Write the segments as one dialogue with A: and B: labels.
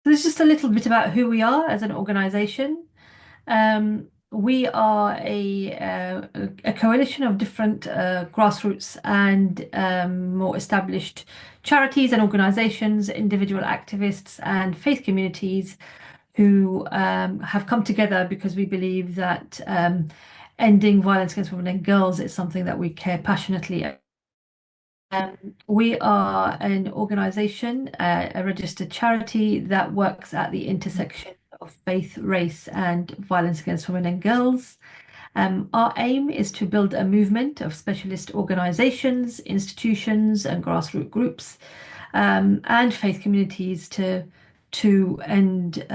A: So this is just a little bit about who we are as an organization. We are a coalition of different grassroots and more established charities and organizations, individual activists, and faith communities who have come together because we believe that ending violence against women and girls is something that we care passionately about. We are an organization, a registered charity that works at the intersection of faith, race, and violence against women and girls. Our aim is to build a movement of specialist organizations, institutions, and grassroots groups, and faith communities to end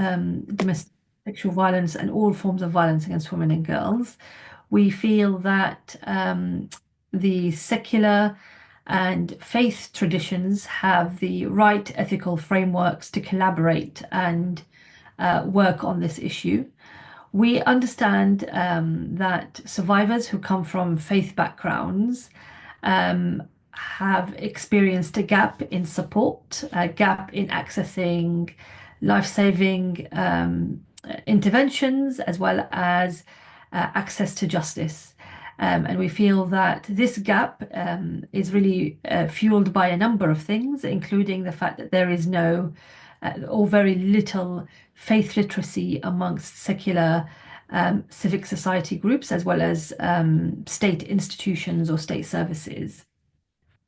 A: domestic sexual violence and all forms of violence against women and girls. We feel that the secular and faith traditions have the right ethical frameworks to collaborate and work on this issue. We understand that survivors who come from faith backgrounds have experienced a gap in support, a gap in accessing life-saving interventions, as well as access to justice. And we feel that this gap is really fueled by a number of things, including the fact that there is no or very little faith literacy amongst secular civic society groups, as well as state institutions or state services.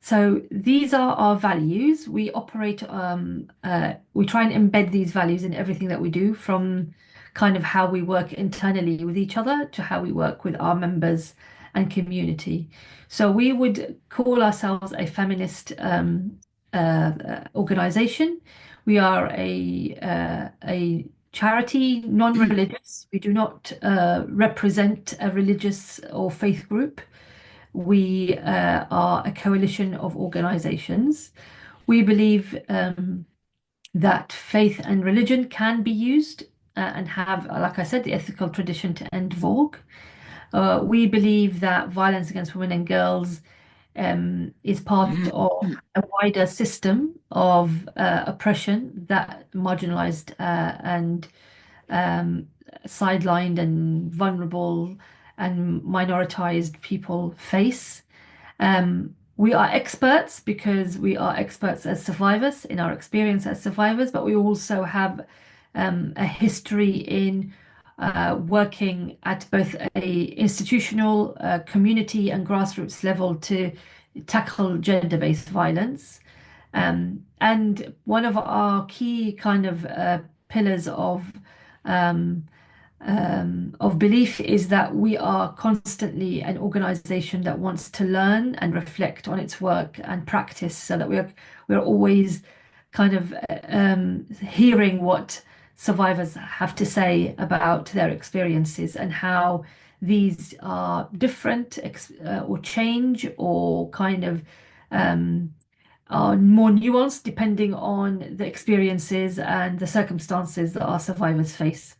A: So these are our values. We operate, we try and embed these values in everything that we do, from kind of how we work internally with each other to how we work with our members and community. So we would call ourselves a feminist organization. We are a charity, non-religious. We do not represent a religious or faith group. We are a coalition of organizations. We believe that faith and religion can be used and have, like I said, the ethical tradition to end VAWG. We believe that violence against women and girls is part of a wider system of oppression that marginalized and sidelined and vulnerable and minoritized people face. We are experts because we are experts as survivors in our experience as survivors, but we also have a history in working at both a institutional, community and grassroots level to tackle gender-based violence. And one of our key kind of pillars of belief is that we are constantly an organization that wants to learn and reflect on its work and practice, so that we're always kind of hearing what survivors have to say about their experiences and how these are different or change or kind of are more nuanced depending on the experiences and the circumstances that our survivors face.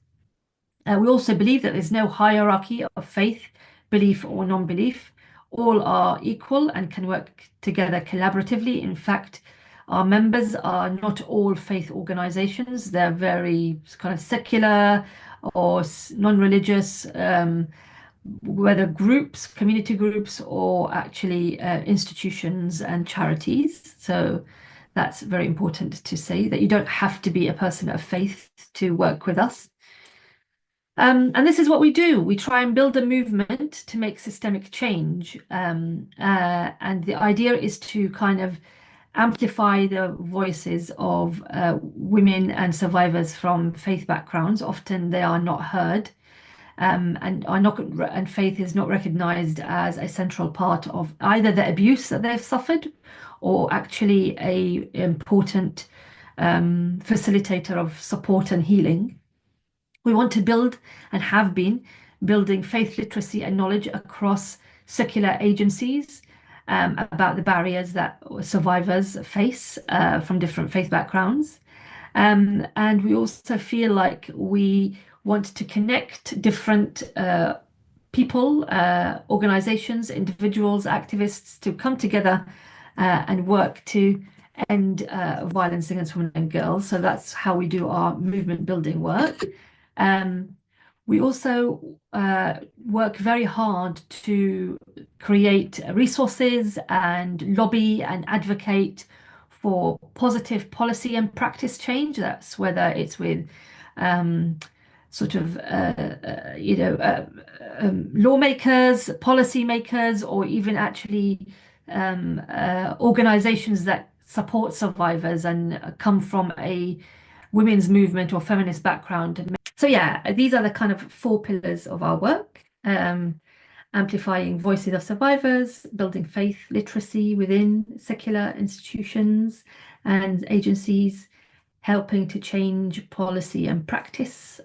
A: We also believe that there's no hierarchy of faith, belief, or non-belief. All are equal and can work together collaboratively. In fact, our members are not all faith organizations. They're very kind of secular or non-religious, whether groups, community groups, or actually institutions and charities. So that's very important to say, that you don't have to be a person of faith to work with us. And this is what we do. We try and build a movement to make systemic change. And the idea is to kind of amplify the voices of women and survivors from faith backgrounds. Often they are not heard, and faith is not recognized as a central part of either the abuse that they've suffered or actually a important facilitator of support and healing. We want to build and have been building faith literacy and knowledge across secular agencies about the barriers that survivors face from different faith backgrounds. And we also feel like we want to connect different people, organizations, individuals, activists to come together and work to end violence against women and girls. So that's how we do our movement building work. We also work very hard to create resources and lobby and advocate for positive policy and practice change. That's whether it's with sort of lawmakers, policymakers, or even actually organizations that support survivors and come from a women's movement or feminist background. So yeah, these are the kind of four pillars of our work. Amplifying voices of survivors, building faith literacy within secular institutions and agencies, helping to change policy and practice,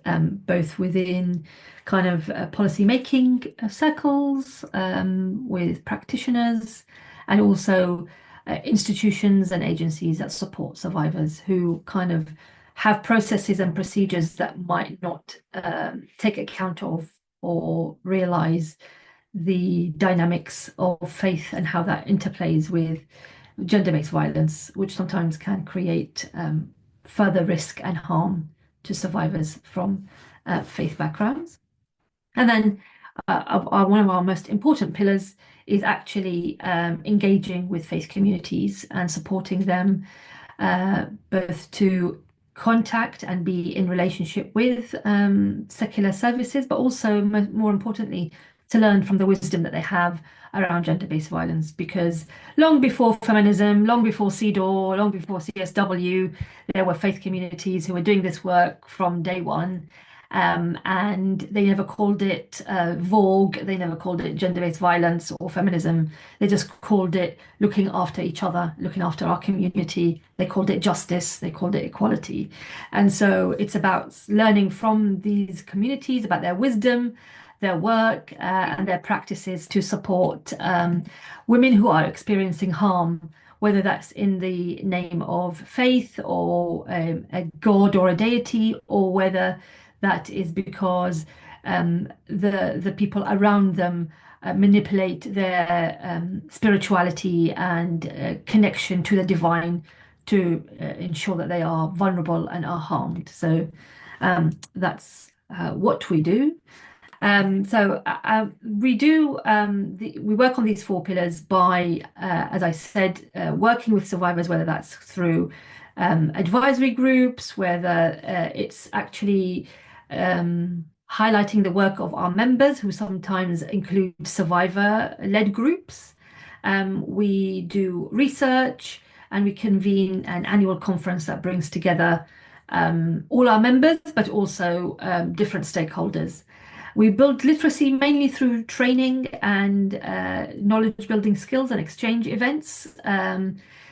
A: both within kind of policy making circles with practitioners, and also institutions and agencies that support survivors who kind of have processes and procedures that might not take account of or realize the dynamics of faith and how that interplays with gender-based violence, which sometimes can create further risk and harm to survivors from faith backgrounds. And then one of our most important pillars is actually engaging with faith communities and supporting them both to contact and be in relationship with secular services, but also more importantly, to learn from the wisdom that they have around gender-based violence. Because long before feminism, long before CEDAW, long before CSW, there were faith communities who were doing this work from day one. And they never called it VAWG, they never called it gender-based violence or feminism. They just called it looking after each other, looking after our community. They called it justice, they called it equality. And so it's about learning from these communities about their wisdom, their work, and their practices to support women who are experiencing harm, whether that's in the name of faith or a god or a deity, or whether that is because the people around them manipulate their spirituality and connection to the divine to ensure that they are vulnerable and are harmed. So that's what we do. We work on these four pillars by, as I said, working with survivors, whether that's through advisory groups, whether it's actually highlighting the work of our members, who sometimes include survivor-led groups. We do research, and we convene an annual conference that brings together all our members, but also different stakeholders. We build literacy mainly through training and knowledge building skills and exchange events,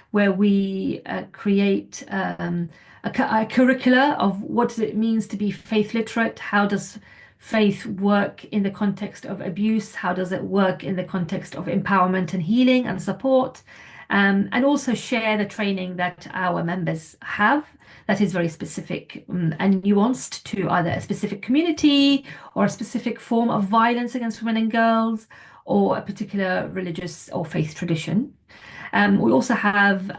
A: where we create a curricula of what it means to be faith literate. How does faith work in the context of abuse? How does it work in the context of empowerment and healing and support? And also share the training that our members have that is very specific and nuanced to either a specific community or a specific form of violence against women and girls or a particular religious or faith tradition. We also have,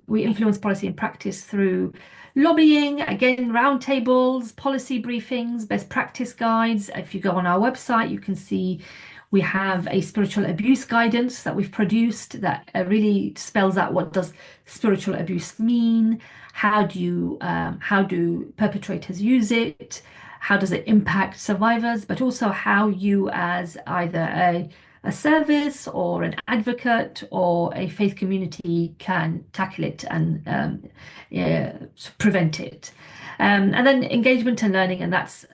A: we influence policy and practice through lobbying, again, roundtables, policy briefings, best practice guides. If you go on our website, you can see we have a spiritual abuse guidance that we've produced that really spells out what does spiritual abuse mean, how do perpetrators use it, how does it impact survivors, but also how you as either a service or an advocate or a faith community can tackle it and prevent it. And then engagement and learning, and that's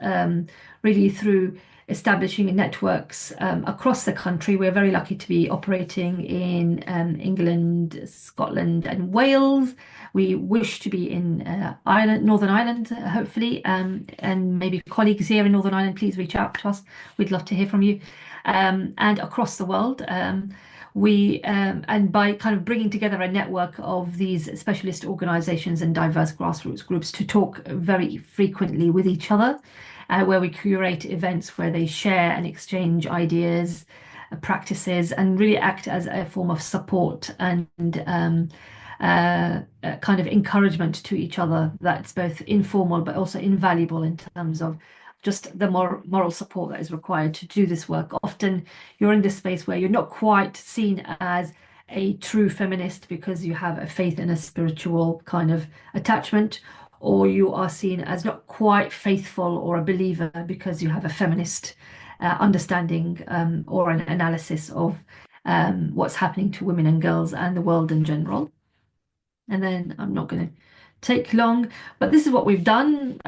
A: really through establishing networks across the country. We're very lucky to be operating in England, Scotland, and Wales. We wish to be in Ireland, Northern Ireland, hopefully, and maybe colleagues here in Northern Ireland, please reach out to us. We'd love to hear from you. And across the world. And by kind of bringing together a network of these specialist organizations and diverse grassroots groups to talk very frequently with each other, where we curate events where they share and exchange ideas, practices, and really act as a form of support and kind of encouragement to each other that's both informal but also invaluable in terms of just the moral support that is required to do this work. Often you're in this space where you're not quite seen as a true feminist because you have a faith and a spiritual kind of attachment, or you are seen as not quite faithful or a believer because you have a feminist understanding or an analysis of what's happening to women and girls and the world in general. And then I'm not going to take long, but this is what we've done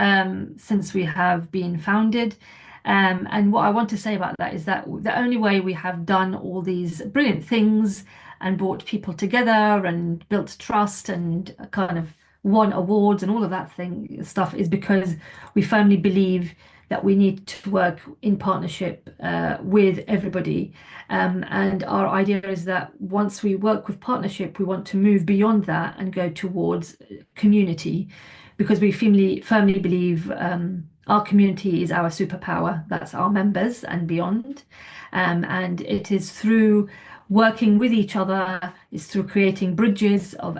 A: since we have been founded. And what I want to say about that is that the only way we have done all these brilliant things and brought people together and built trust and kind of won awards and all of that stuff is because we firmly believe that we need to work in partnership with everybody. And our idea is that once we work with partnership, we want to move beyond that and go towards community, because we firmly believe our community is our superpower. That's our members and beyond. And it is through working with each other, is through creating bridges of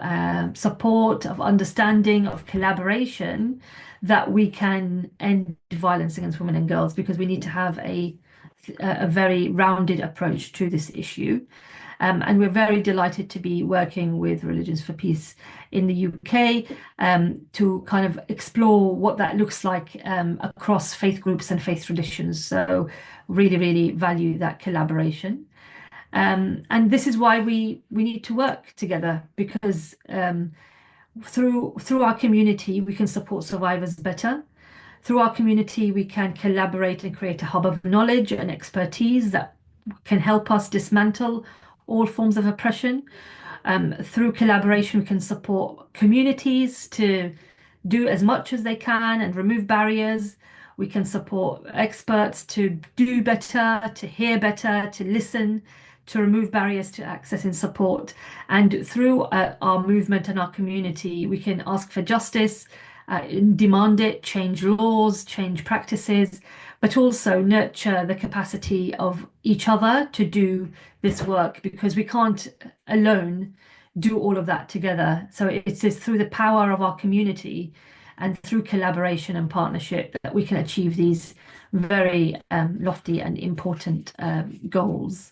A: support, of understanding, of collaboration, that we can end violence against women and girls, because we need to have a very rounded approach to this issue. And we're very delighted to be working with Religions for Peace in the UK to kind of explore what that looks like across faith groups and faith traditions. So really, really value that collaboration. And this is why we need to work together, because through our community, we can support survivors better. Through our community, we can collaborate and create a hub of knowledge and expertise that can help us dismantle all forms of oppression. Through collaboration, we can support communities to do as much as they can and remove barriers. We can support experts to do better, to hear better, to listen, to remove barriers to access and support. And through our movement and our community, we can ask for justice, demand it, change laws, change practices, but also nurture the capacity of each other to do this work, because we can't alone do all of that together. So it is through the power of our community and through collaboration and partnership that we can achieve these very lofty and important goals.